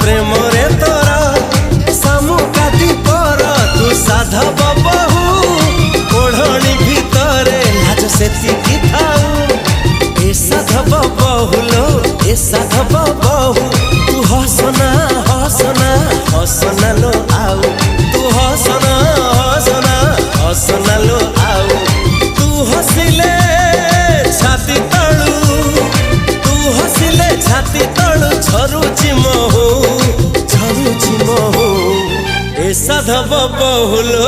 प्रेम रे तोरा सामुकाती पर तू साधव बहु ओढ़णी भितरे लाज सेतिकी थाऊ ए साधव बहुलो ए साधव बहु तू हसना हसना हसना लो आउ तू हसना हसना हसना लो आउ तू हसिले छाती तळू तू हसिले छाती तळू झरुची महू ए साधव बहुलो।